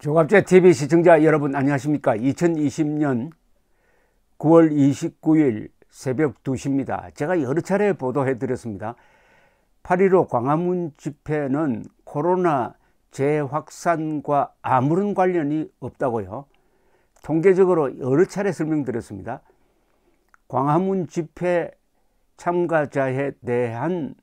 조갑제 TV 시청자 여러분 안녕하십니까. 2020년 9월 29일 새벽 2시입니다. 제가 여러 차례 보도해 드렸습니다. 8.15 광화문 집회는 코로나 재확산과 아무런 관련이 없다고요. 통계적으로 여러 차례 설명드렸습니다. 광화문 집회 참가자에 대한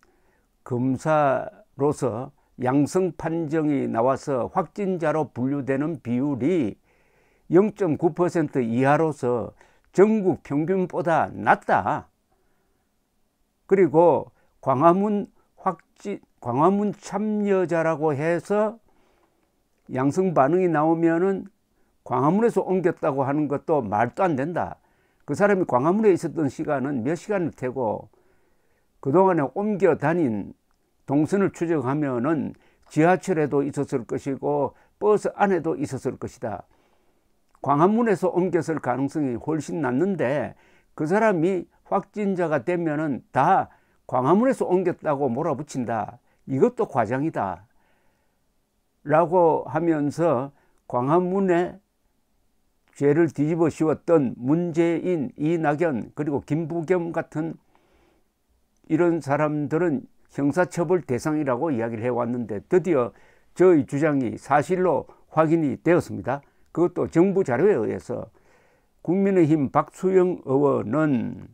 검사로서 양성 판정이 나와서 확진자로 분류되는 비율이 0.9% 이하로서 전국 평균보다 낮다. 그리고 광화문 참여자라고 해서 양성 반응이 나오면은 광화문에서 옮겼다고 하는 것도 말도 안 된다. 그 사람이 광화문에 있었던 시간은 몇 시간일 테고 그동안에 옮겨 다닌 동선을 추적하면은 지하철에도 있었을 것이고 버스 안에도 있었을 것이다. 광화문에서 옮겼을 가능성이 훨씬 낮는데 그 사람이 확진자가 되면은 다 광화문에서 옮겼다고 몰아붙인다. 이것도 과장이다. 라고 하면서 광화문에 죄를 뒤집어 씌웠던 문재인, 이낙연 그리고 김부겸 같은 이런 사람들은 형사처벌 대상이라고 이야기를 해왔는데 드디어 저의 주장이 사실로 확인이 되었습니다. 그것도 정부 자료에 의해서 국민의힘 박수영 의원은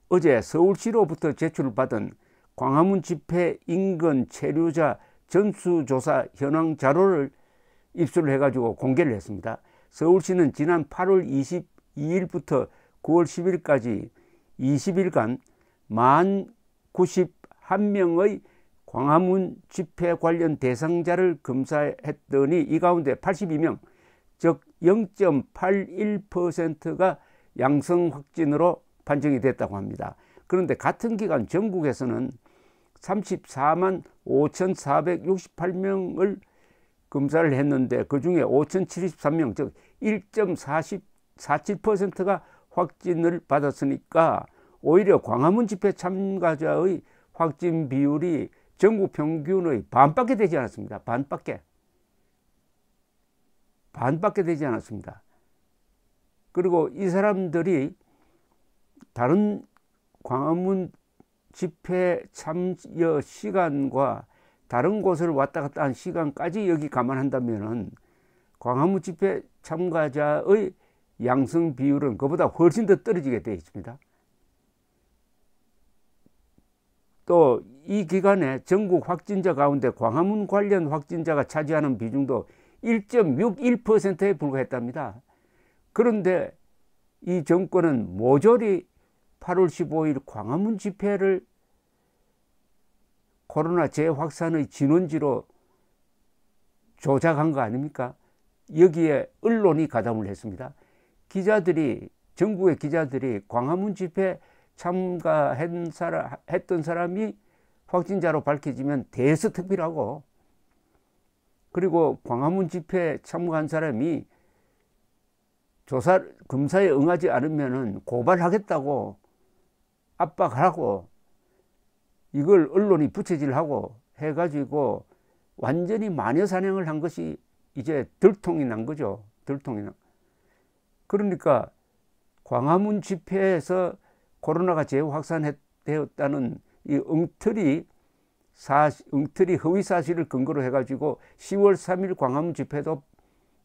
어제 서울시로부터 제출받은 광화문 집회 인근 체류자 전수조사 현황 자료를 입수를 해가지고 공개를 했습니다. 서울시는 지난 8월 22일부터 9월 10일까지 20일간 91명의 광화문 집회 관련 대상자를 검사했더니 이 가운데 82명, 즉 0.81%가 양성 확진으로 판정이 됐다고 합니다. 그런데 같은 기간 전국에서는 34만 5,468명을 검사를 했는데 그중에 5,073명, 즉 1.47%가 확진을 받았으니까 오히려 광화문 집회 참가자의 확진 비율이 전국 평균의 반밖에 되지 않았습니다. 반밖에 되지 않았습니다. 그리고 이 사람들이 다른 광화문 집회 참여 시간과 다른 곳을 왔다 갔다 한 시간까지 여기 감안한다면은 광화문 집회 참가자의 양성 비율은 그보다 훨씬 더 떨어지게 되어 있습니다. 또 이 기간에 전국 확진자 가운데 광화문 관련 확진자가 차지하는 비중도 1.61%에 불과했답니다. 그런데 이 정권은 모조리 8월 15일 광화문 집회를 코로나 재확산의 진원지로 조작한 거 아닙니까? 여기에 언론이 가담을 했습니다. 전국의 기자들이 광화문 집회 참가했던 사람이 확진자로 밝혀지면 대서특필하고, 그리고 광화문 집회 참가한 사람이 검사에 응하지 않으면 고발하겠다고 압박하고 이걸 언론이 부채질하고 해가지고 완전히 마녀사냥을 한 것이 이제 들통이 난 거죠. 그러니까 광화문 집회에서 코로나가 재확산되었다는 이 엉터리 허위 사실을 근거로 해가지고 10월 3일 광화문 집회도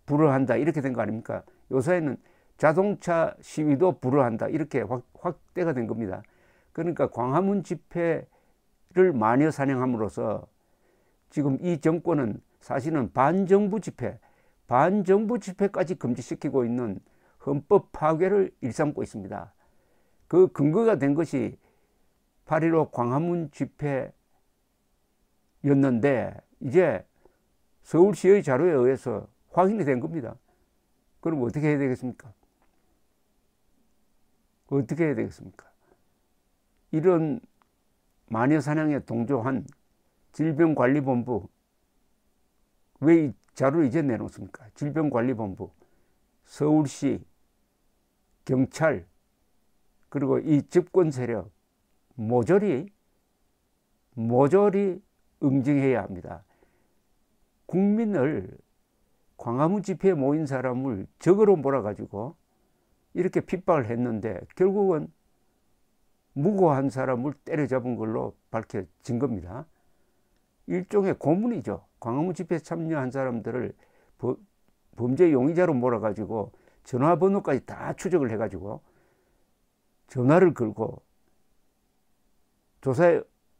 불허한다 이렇게 된 거 아닙니까? 요새는 자동차 시위도 불허한다 이렇게 확대가 된 겁니다. 그러니까 광화문 집회를 마녀 사냥함으로써 지금 이 정권은 사실은 반정부 집회까지 금지시키고 있는 헌법 파괴를 일삼고 있습니다. 그 근거가 된 것이 8.15 광화문 집회였는데 이제 서울시의 자료에 의해서 확인이 된 겁니다. 그럼 어떻게 해야 되겠습니까? 이런 마녀사냥에 동조한 질병관리본부, 왜 이 자료를 이제 내놓습니까? 질병관리본부, 서울시, 경찰, 그리고 이 집권 세력 모조리 응징해야 합니다. 국민을 광화문 집회에 모인 사람을 적으로 몰아가지고 이렇게 핍박을 했는데 결국은 무고한 사람을 때려잡은 걸로 밝혀진 겁니다. 일종의 고문이죠. 광화문 집회에 참여한 사람들을 범죄 용의자로 몰아가지고 전화번호까지 다 추적을 해가지고 전화를 걸고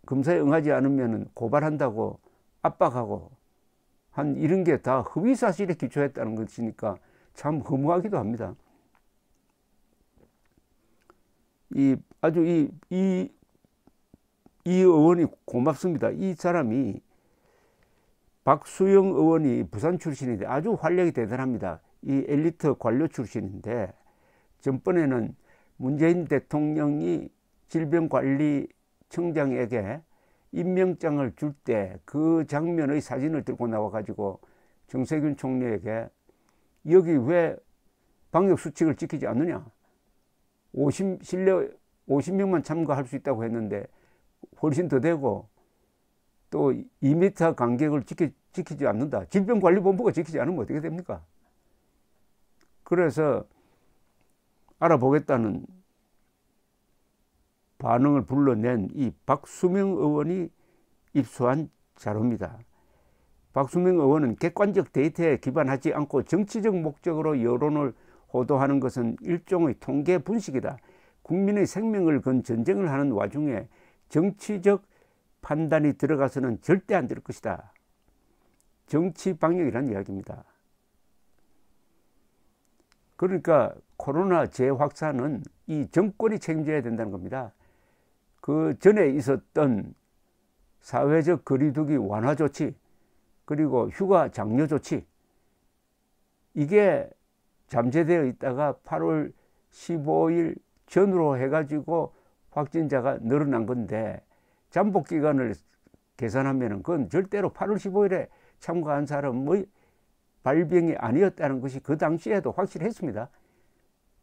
검사에 응하지 않으면 고발한다고 압박하고 한 이런 게 다 허위사실에 기초했다는 것이니까 참 허무하기도 합니다. 아주 이 의원이 고맙습니다. 이 사람이 박수영 의원이 부산 출신인데 아주 활력이 대단합니다. 이 엘리트 관료 출신인데 전번에는 문재인 대통령이 질병관리청장에게 임명장을 줄 때 그 장면의 사진을 들고 나와 가지고 정세균 총리에게 여기 왜 방역수칙을 지키지 않느냐, 실내 50명만 참가할 수 있다고 했는데 훨씬 더 되고 또 2m 간격을 지키지 않는다, 질병관리본부가 지키지 않으면 어떻게 됩니까? 그래서 알아보겠다는 반응을 불러낸 이 박수명 의원이 입수한 자료입니다. 박수명 의원은 객관적 데이터에 기반하지 않고 정치적 목적으로 여론을 호도하는 것은 일종의 통계 분식이다. 국민의 생명을 건 전쟁을 하는 와중에 정치적 판단이 들어가서는 절대 안 될 것이다. 정치 방역이라는 이야기입니다. 그러니까 코로나 재확산은 이 정권이 책임져야 된다는 겁니다. 그 전에 있었던 사회적 거리두기 완화 조치, 그리고 휴가 장려 조치, 이게 잠재되어 있다가 8월 15일 전후로 해가지고 확진자가 늘어난 건데 잠복 기간을 계산하면 그건 절대로 8월 15일에 참가한 사람의 발병이 아니었다는 것이 그 당시에도 확실했습니다.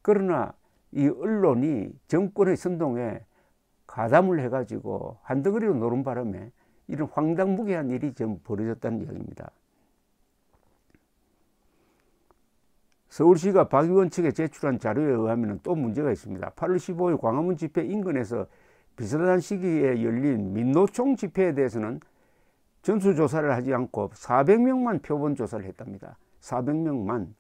그러나 이 언론이 정권의 선동에 가담을 해가지고 한덩어리로 노는 바람에 이런 황당무계한 일이 좀 벌어졌다는 이야기입니다. 서울시가 박 의원 측에 제출한 자료에 의하면 또 문제가 있습니다. 8월 15일 광화문 집회 인근에서 비슷한 시기에 열린 민노총 집회에 대해서는 전수조사를 하지 않고 400명만 표본 조사를 했답니다. 400명만.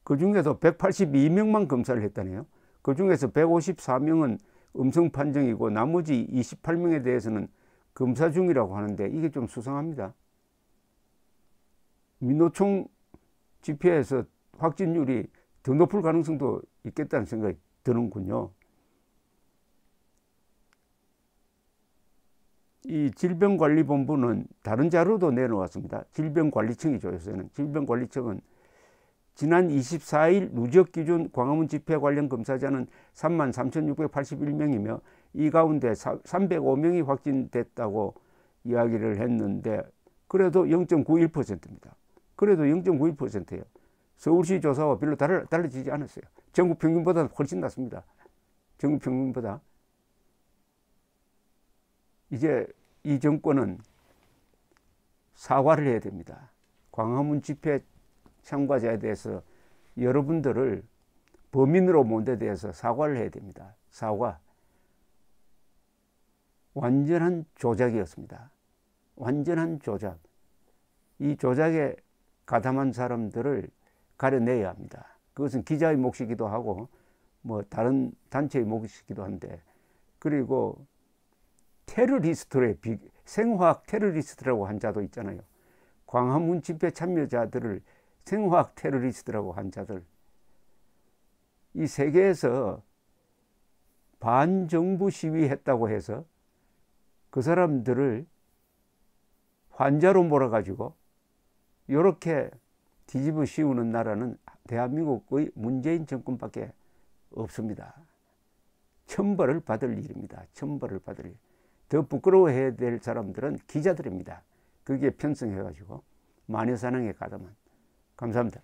그 중에서 182명만 검사를 했다네요. 그 중에서 154명은 음성 판정이고 나머지 28명에 대해서는 검사 중이라고 하는데 이게 좀 수상합니다. 민노총 집회에서 확진율이 더 높을 가능성도 있겠다는 생각이 드는군요. 이 질병관리본부는 다른 자료도 내놓았습니다. 질병관리청이죠. 요새는 질병관리청은 지난 24일 누적 기준 광화문 집회 관련 검사자는 33,681명이며 이 가운데 305명이 확진됐다고 이야기를 했는데 그래도 0.91%입니다. 그래도 0.91%예요. 서울시 조사와 별로 달라지지 않았어요. 전국 평균보다 훨씬 낮습니다. 전국 평균보다. 이제 이 정권은 사과를 해야 됩니다. 광화문 집회 참가자에 대해서 여러분들을 범인으로 본 데 대해서 사과를 해야 됩니다. 사과. 완전한 조작이었습니다. 완전한 조작. 이 조작에 가담한 사람들을 가려내야 합니다. 그것은 기자의 몫이기도 하고 뭐 다른 단체의 몫이기도 한데, 그리고 생화학 테러리스트라고 한 자도 있잖아요. 광화문 집회 참여자들을 생화학 테러리스트라고 한 자들. 이 세계에서 반정부 시위했다고 해서 그 사람들을 환자로 몰아가지고 이렇게 뒤집어 씌우는 나라는 대한민국의 문재인 정권밖에 없습니다. 천벌을 받을 일입니다. 천벌을 받을 일. 더 부끄러워해야 될 사람들은 기자들입니다. 그게 편성해가지고 마녀사냥에 가담한. 감사합니다.